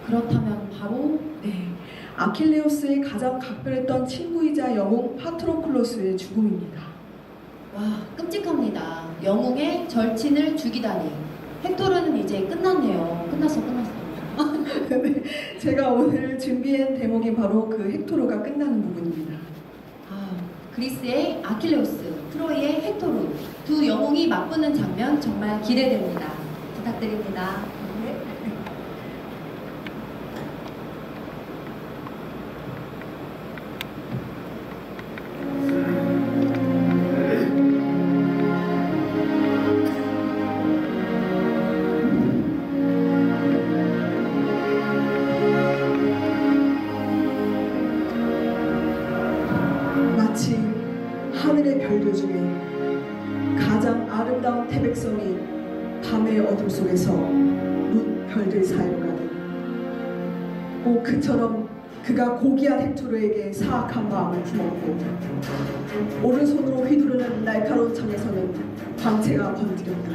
그렇다면 바로 네, 아킬레우스의 가장 각별했던 친구이자 영웅 파트로클로스의 죽음입니다. 와 끔찍합니다. 영웅의 절친을 죽이다니. 헥토르는 이제 끝났네요. 끝났어. 제가 오늘 준비한 대목이 바로 그 헥토르가 끝나는 부분입니다. 그리스의 아킬레우스, 트로이의 헥토르 두 영웅이 맞붙는 장면 정말 기대됩니다. 부탁드립니다. 마치 하늘의 별들 중에 가장 아름다운 태백성이 밤의 어둠 속에서 문 별들 사이로 가듯 꼭 그처럼 그가 고귀한 헥토르에게 사악한 마음을 품었고 오른손으로 휘두르는 날카로운 창에서는 광채가 번지렸다.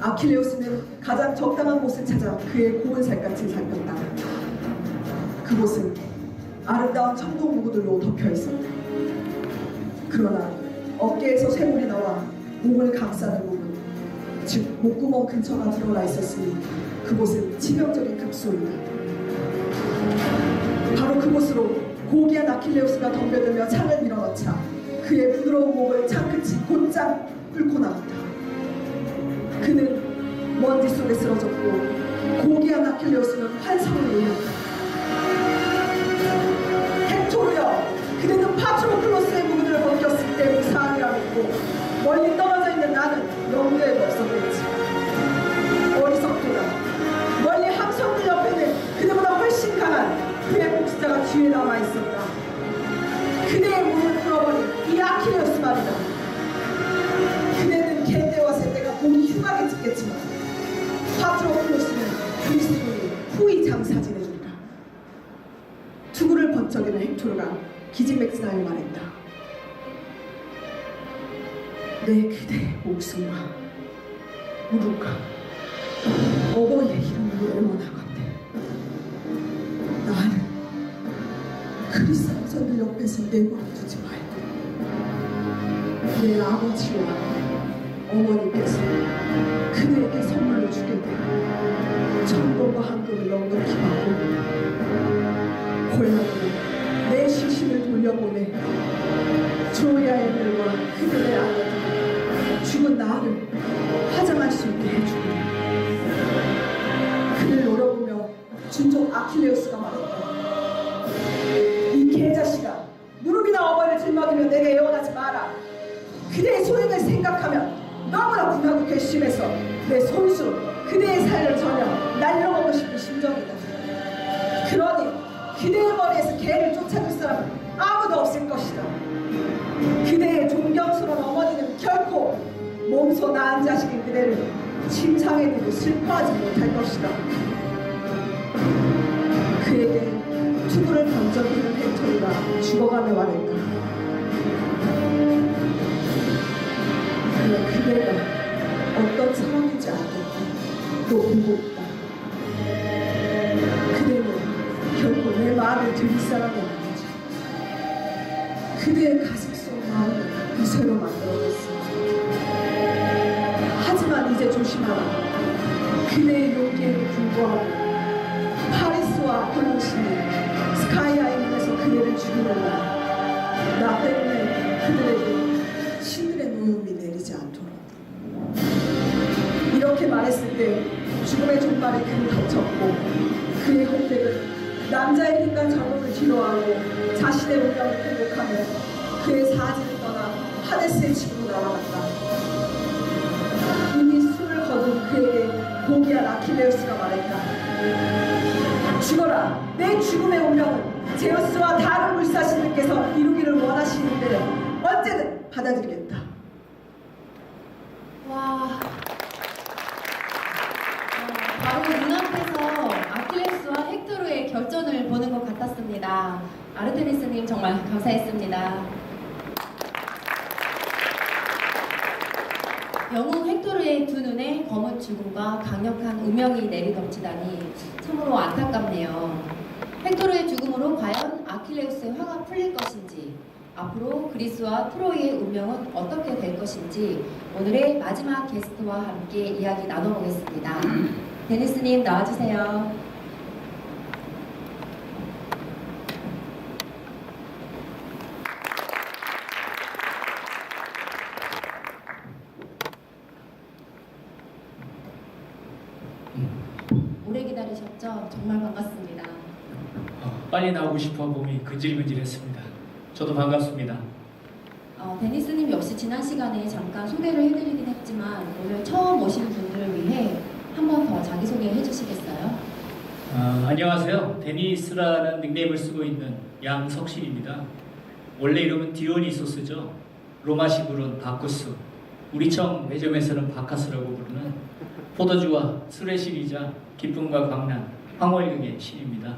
아킬레우스는 가장 적당한 곳을 찾아 그의 고운 살갗을 살폈다. 그곳은 아름다운 청동 무구들로 덮여 있었다. 그러나 어깨에서 쇠물이 나와 목을 감싸는 부분, 즉 목구멍 근처가 드러나 있었으니 그곳은 치명적인 급소이다. 바로 그곳으로 고귀한 아킬레우스가 덤벼들며 창을 밀어넣자 그의 부드러운 목을 창끝이 곧장 뚫고 나왔다. 그는 먼지 속에 쓰러졌고 고귀한 아킬레우스는 환상을 올렸다. 헥토르여, 그대는 파트로클로스의 무기를 벗겼을 때 무사함이라 믿고 멀리 떨어져 있는 나는 염두에도 없었겠지. 어리석도다. 멀리 함선들 옆에는 그대보다 훨씬 강한 그의 복수자가 뒤에 남아있었다. 그대의 몸을 풀어버린 이 아킬레우스 말이다. 그대는 개떼와 새떼가 보기 흉하게 찍겠지만 파트로클로스는 그리스군이 후히 장사지내준다. 투구를 번쩍이는 헥토르가 기진맥진하여 말했다. 내 그대의 목숨과 무릎과 어버이의 이름으로 애원하건대 나는 그리스 함선들 옆에서 내버려 두지 말고 내 아버지와 어머니께서 그대에게 선물로 주게 된 천금과 황금을 넉넉히 받고 고향으로 내 시신을 돌려보내 조리아의 들과 그들의 아내들 죽은 나를 화장할 수 있게 해주고 그를 노려보며 준종 아킬레우스가 말했다. 이 개자식아, 무릎이나 어머니를 들먹이며 내게 애원하지 마라. 그대의 소행을 생각하면 너무나 분하고 괘씸해서 내 손수 그대의 살을 전혀 날려먹고 싶은 심정이다. 그러니 그대의 머리에서 개를 쫓아줄 사람은 아무도 없을 것이다. 그대의 존경스러운 어머니는 결코 몸소 낳은 자식인 그대를 침상에 두고 슬퍼하지 못할 것이다. 그에게 투구를 던져주는 헥토르가 죽어가며 말했다. 그래, 그대가 어떤 상황인지 알겠다. 또 보고 있다. 그대는 결코 내 말을 들을 사람이 아니지. 그대의 가슴 속 마음을 그새로 만들어냈어. 하지만 이제 조심하라. 그대의 용기에도 불구하고 파리스와 아폴로신이 스카이아의 문에서 그대를 죽이는 날 나 때문에 그들에게 신들의 노여움이 내리지 않도록. 이렇게 말했을 때 죽음의 종말이 그를 덮쳤고 그의 혈백은 남자의 힘과 적응을 뒤로하고 자신의 운명을 회복하며 그의 사지를 떠나 하데스의 집으로 날아갔다. 등이 숨을 거둔 그에게 포기한 아킬레우스가 말했다. 죽어라. 내 죽음의 운명은 제우스와 다른 물사신들께서 이루기를 원하시는데 언제든 받아들이겠다. 와. 바로 눈앞에서 아킬레우스와 헥토르의 결전을 보는 것 같았습니다. 아르테미스님 정말 감사했습니다. 영웅 헥토르의 두 눈에 검은 죽음과 강력한 운명이 내리덮치다니 참으로 안타깝네요. 헥토르의 죽음으로 과연 아킬레우스의 화가 풀릴 것인지, 앞으로 그리스와 트로이의 운명은 어떻게 될 것인지 오늘의 마지막 게스트와 함께 이야기 나눠보겠습니다. 데니스님 나와주세요. 오래 기다리셨죠? 정말 반갑습니다. 빨리 나오고 싶어 몸이 근질근질했습니다. 저도 반갑습니다. 데니스님 역시 지난 시간에 잠깐 소개를 해드리긴 했지만 오늘 처음 오신 분들을 위해 한 번 더 자기소개 해주시겠어요? 안녕하세요. 데니스라는 닉네임을 쓰고 있는 양석실입니다. 원래 이름은 디오니소스죠. 로마식으로는 바쿠스, 우리청 매점에서는 바카스라고 부르는 포도주와 술의 신이자 기쁨과 광란, 황홀경의 신입니다.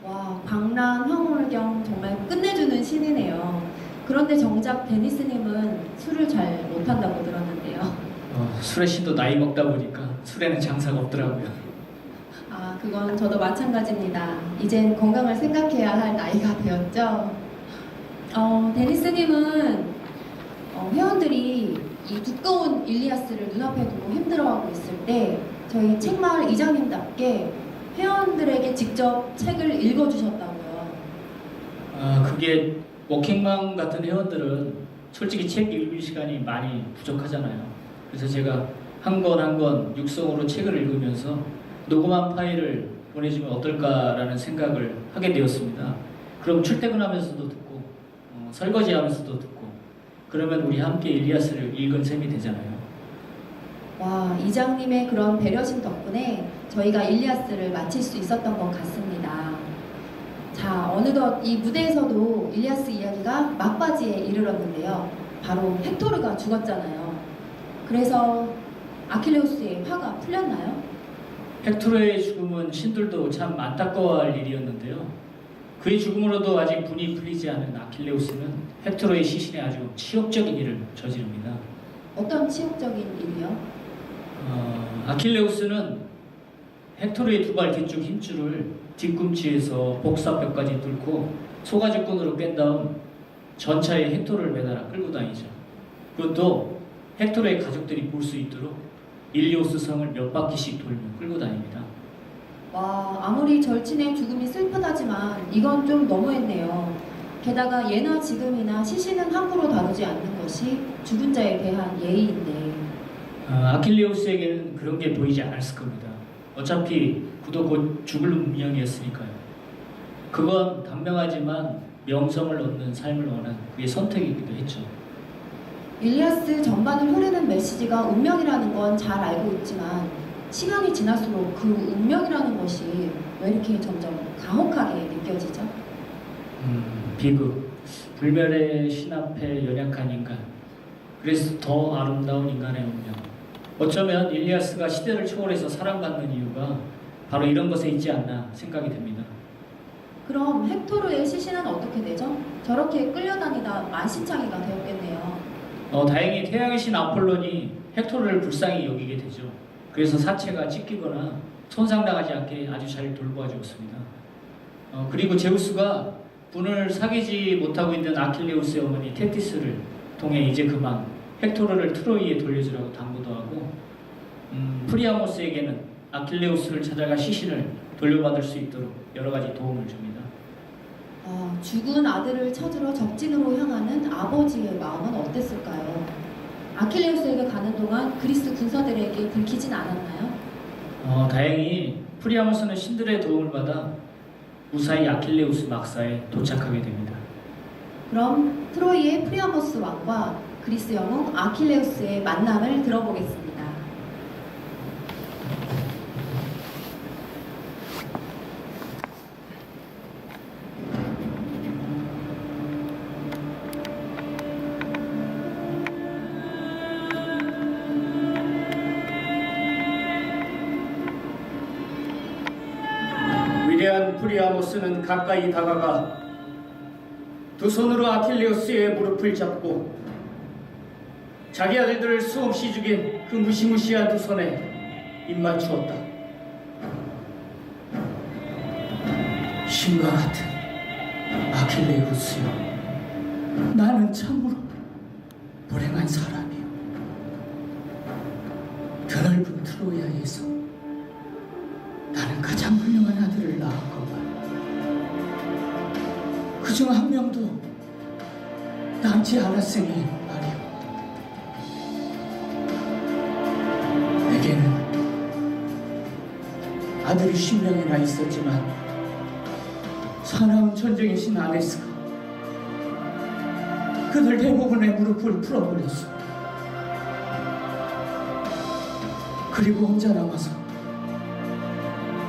와, 광란, 황홀경 정말 끝내주는 신이네요. 그런데 정작 데니스님은 술을 잘 못한다고 들었는데요. 술의 신도 나이 먹다 보니까 술에는 장사가 없더라고요. 그건 저도 마찬가지입니다. 이젠 건강을 생각해야 할 나이가 되었죠. 데니스님은 회원들이 이 두꺼운 일리아스를 눈앞에 두고 힘들어하고 있을 때 저희 책마을 이장님답게 회원들에게 직접 책을 읽어주셨다고요. 그게 워킹맘 같은 회원들은 솔직히 책 읽을 시간이 많이 부족하잖아요. 그래서 제가 한 권 한 권 육성으로 책을 읽으면서 녹음한 파일을 보내주면 어떨까라는 생각을 하게 되었습니다. 그럼 출퇴근하면서도 듣고 설거지하면서도 듣고 그러면 우리 함께 일리아스를 읽은 셈이 되잖아요. 와, 이장님의 그런 배려심 덕분에 저희가 일리아스를 마칠 수 있었던 것 같습니다. 자, 어느덧 이 무대에서도 일리아스 이야기가 막바지에 이르렀는데요. 바로 헥토르가 죽었잖아요. 그래서 아킬레우스의 화가 풀렸나요? 헥토르의 죽음은 신들도 참 안타까워할 일이었는데요. 그의 죽음으로도 아직 분이 풀리지 않은 아킬레우스는 헥토르의 시신에 아주 치욕적인 일을 저지릅니다. 어떤 치욕적인 일이요? 아킬레우스는 헥토르의 두 발 뒤쪽 힘줄을 뒤꿈치에서 복사뼈까지 뚫고 소가죽끈으로 뺀 다음 전차에 헥토르를 매달아 끌고 다니죠. 그것도 헥토르의 가족들이 볼 수 있도록 일리오스 성을 몇 바퀴씩 돌며 끌고 다닙니다. 와, 아무리 절친의 죽음이 슬프다지만 이건 좀 너무했네요. 게다가 예나 지금이나 시신은 함부로 다루지 않는 것이 죽은 자에 대한 예의인데. 아킬레우스에게는 그런 게 보이지 않았을 겁니다. 어차피 그도 곧 죽을 운명이었으니까요. 그건 단명하지만 명성을 얻는 삶을 원한 그의 선택이기도 했죠. 일리아스 전반을 흐르는 메시지가 운명이라는 건 잘 알고 있지만 시간이 지날수록 그 운명이라는 것이 왜 이렇게 점점 가혹하게 느껴지죠? 비극, 불멸의 신 앞에 연약한 인간, 그래서 더 아름다운 인간의 운명. 어쩌면 일리아스가 시대를 초월해서 사랑받는 이유가 바로 이런 것에 있지 않나 생각이 됩니다. 그럼 헥토르의 시신은 어떻게 되죠? 저렇게 끌려다니다 만신창이가 되었겠네요. 다행히 태양의 신 아폴론이 헥토르를 불쌍히 여기게 되죠. 그래서 사체가 찢기거나 손상당하지 않게 아주 잘 돌보아 주었습니다. 그리고 제우스가 분을 사귀지 못하고 있는 아킬레우스의 어머니 테티스를 통해 이제 그만 헥토르를 트로이에 돌려주라고 당부도 하고 프리아모스에게는 아킬레우스를 찾아가 시신을 돌려받을 수 있도록 여러 가지 도움을 줍니다. 죽은 아들을 찾으러 적진으로 향하는 아버지의 마음은 어땠을까요? 아킬레우스에게 가는 동안 그리스 군사들에게 들키진 않았나요? 다행히 프리아모스는 신들의 도움을 받아 무사히 아킬레우스 막사에 도착하게 됩니다. 그럼 트로이의 프리아모스 왕과 그리스 영웅 아킬레우스의 만남을 들어보겠습니다. 놀란 프리아모스는 가까이 다가가 두 손으로 아킬레우스의 무릎을 잡고 자기 아들들을 수없이 죽인 그 무시무시한 두 손에 입맞추었다. 신과 같은 아킬레우스여, 나는 참으로 불행한 사람이요. 드넓은 트로야에서 나는 가장 훌륭한 아들을 낳았건만 그중 한 명도 남지 않았으니 말이오. 내게는 아들이 10명이나 있었지만 사나운 전쟁의 신 아레스가 그들 대부분의 무릎을 풀어버렸어. 그리고 혼자 남아서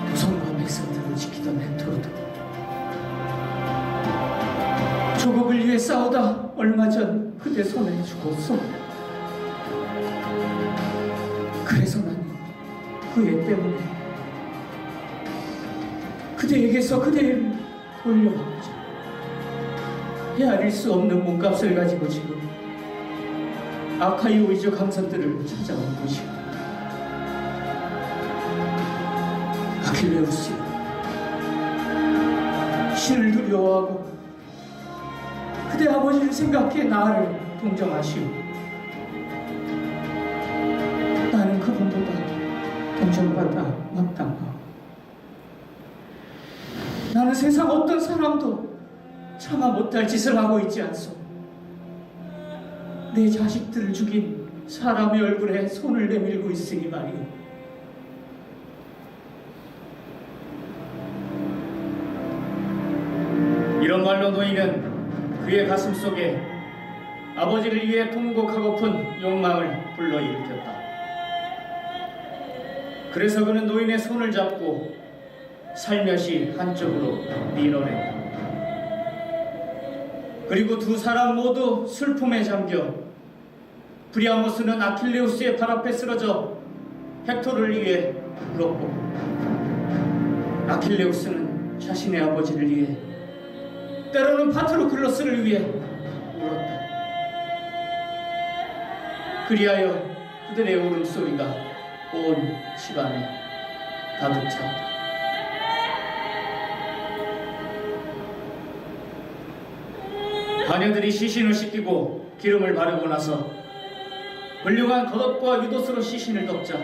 도성과 백성들을 지키던 헥토르도 조국을 위해 싸우다 얼마 전 그대 손에 죽었어. 그래서 난 그 애 때문에 그대에게서 그대를 돌려받고자 헤아릴 수 없는 몸값을 가지고 지금 아카이오 이주 감선들을 찾아온 것이오. 아킬레우스, 신을 두려워하고 그대 아버지를 생각해 나를 동정하시오. 나는 그분보다 동정받아 마땅하오. 나는 세상 어떤 사람도 참아 못할 짓을 하고 있지 않소. 내 자식들을 죽인 사람의 얼굴에 손을 내밀고 있으니 말이오. 이런 말로 노인은 그의 가슴 속에 아버지를 위해 통곡하고픈 욕망을 불러일으켰다. 그래서 그는 노인의 손을 잡고 살며시 한쪽으로 밀어냈다. 그리고 두 사람 모두 슬픔에 잠겨 프리아모스는 아킬레우스의 발 앞에 쓰러져 헥토르를 위해 울었고 아킬레우스는 자신의 아버지를 위해, 때로는 파트로클로스를 위해 울었다. 그리하여 그들의 울음소리가 온 집안에 가득 찼다. 하녀들이 시신을 씻기고 기름을 바르고 나서 훌륭한 겉옷과 윗옷으로 시신을 덮자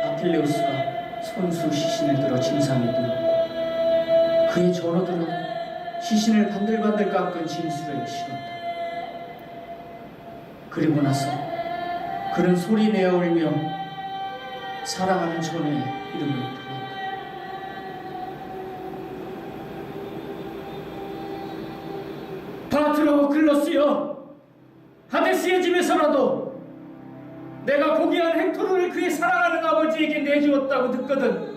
아킬레우스가 손수 시신을 들어 진상에 두었고 그의 전호들은 시신을 반들반들 깎은 진술에 실었다. 그리고 나서 그는 소리내어 울며 사랑하는 전우의 이름을 불렀다. 파트로클로스여, 하데스의 집에서라도 내가 고귀한 헥토르를 그의 사랑하는 아버지에게 내주었다고 듣거든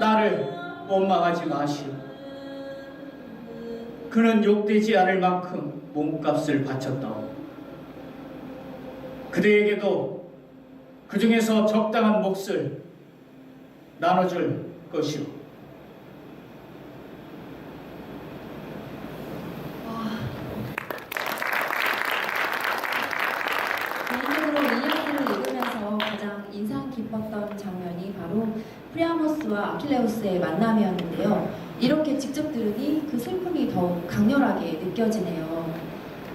나를 원망하지 마시오. 그는 욕되지 않을 만큼 몸값을 바쳤다오. 그대에게도 그 중에서 적당한 몫을 나눠줄 것이오. 개인적으로 일리아드를 읽으면서 가장 인상 깊었던 장면이 바로 프리아모스와 아킬레우스의 만남이었는데요. 이렇게 직접 들으니 그 슬픔이 더욱 강렬하게 느껴지네요.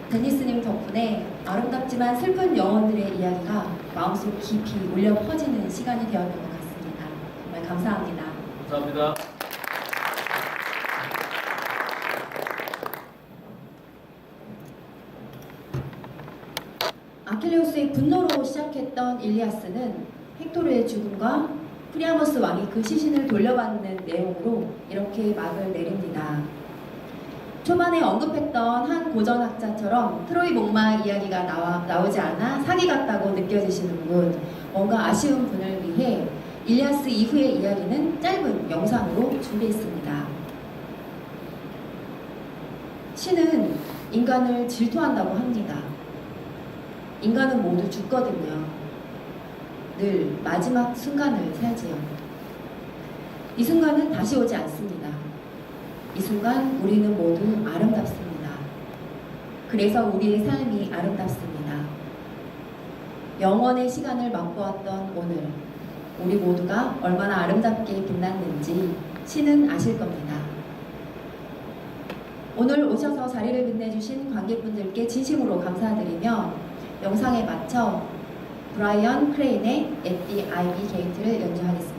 데니스님 덕분에 아름답지만 슬픈 영혼들의 이야기가 마음속 깊이 울려 퍼지는 시간이 되었던 것 같습니다. 정말 감사합니다. 감사합니다. 아킬레우스의 분노로 시작했던 일리아스는 헥토르의 죽음과 프리아모스 왕이 그 시신을 돌려받는 내용으로 이렇게 막을 내립니다. 초반에 언급했던 한 고전학자처럼 트로이 목마 이야기가 나오지 않아 사기 같다고 느껴지시는 분, 뭔가 아쉬운 분을 위해 일리아스 이후의 이야기는 짧은 영상으로 준비했습니다. 신은 인간을 질투한다고 합니다. 인간은 모두 죽거든요. 늘 마지막 순간을 살지요. 이 순간은 다시 오지 않습니다. 이 순간 우리는 모두 아름답습니다. 그래서 우리의 삶이 아름답습니다. 영원의 시간을 맛보았던 오늘, 우리 모두가 얼마나 아름답게 빛났는지 신은 아실 겁니다. 오늘 오셔서 자리를 빛내주신 관객분들께 진심으로 감사드리며 영상에 맞춰 브라이언 크레인의 At the Ivy Gate를 연주하겠습니다.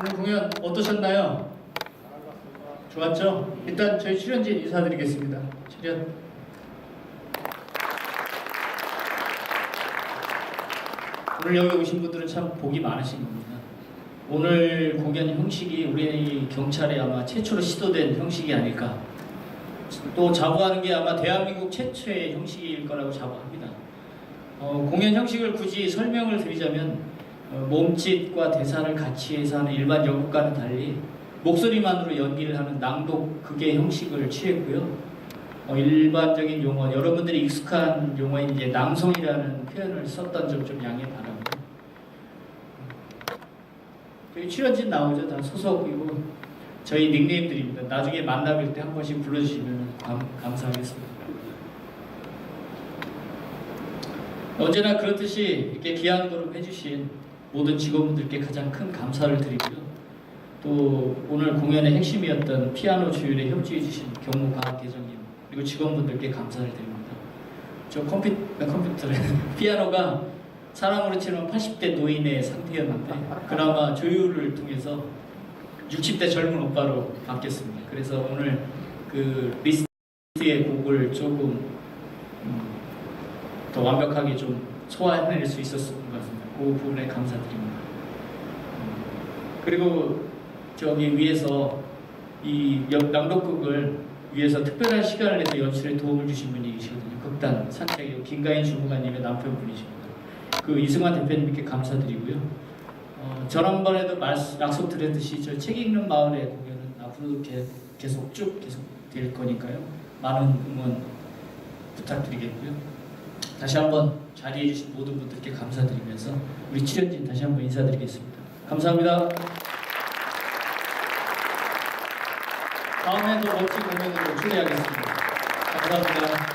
오늘 공연 어떠셨나요? 좋았죠? 일단 저희 출연진 인사드리겠습니다. 출연. 오늘 여기 오신 분들은 참 복이 많으신 겁니다. 오늘 공연 형식이 우리 경찰에 아마 최초로 시도된 형식이 아닐까. 또 자부하는 게 아마 대한민국 최초의 형식일 거라고 자부합니다. 공연 형식을 굳이 설명을 드리자면 몸짓과 대사를 같이 해서 하는 일반 연극과는 달리 목소리만으로 연기를 하는 낭독극의 형식을 취했고요. 일반적인 용어, 여러분들이 익숙한 용어인 이제 낭송이라는 표현을 썼던 점 좀 양해 바라고요. 여기 출연진 나오죠. 다 소속이고 저희 닉네임들입니다. 나중에 만나뵐 때 한 번씩 불러주시면 감사하겠습니다. 언제나 그렇듯이 이렇게 귀한 걸음 해주신 모든 직원분들께 가장 큰 감사를 드리고요. 또 오늘 공연의 핵심이었던 피아노 조율에 협조해주신 경무 과학계장님 그리고 직원분들께 감사를 드립니다. 저 컴퓨터를 피아노가 사람으로 치면 80대 노인의 상태였는데 그나마 조율을 통해서 60대 젊은 오빠로 바뀌었습니다. 그래서 오늘 그 리스트의 곡을 조금 더 완벽하게 좀 소화해낼 수 있었을 것 같습니다. 그 부분에 감사드립니다. 그리고 저기 위에서 이 낭독극을 위해서 특별한 시간을 내서 연출에 도움을 주신 분이 계시거든요. 극단 산책의 김가인 주무관님의 남편분이십니다. 그 이승환 대표님께 감사드리고요. 지난번에도 약속드렸듯이 저 책 읽는 마을의 공연은 앞으로도 계속 될 거니까요. 많은 응원 부탁드리겠고요. 다시 한번 자리해 주신 모든 분들께 감사드리면서 우리 출연진 다시 한번 인사드리겠습니다. 감사합니다. 다음에도 멋진 공연으로 초대하겠습니다. 감사합니다.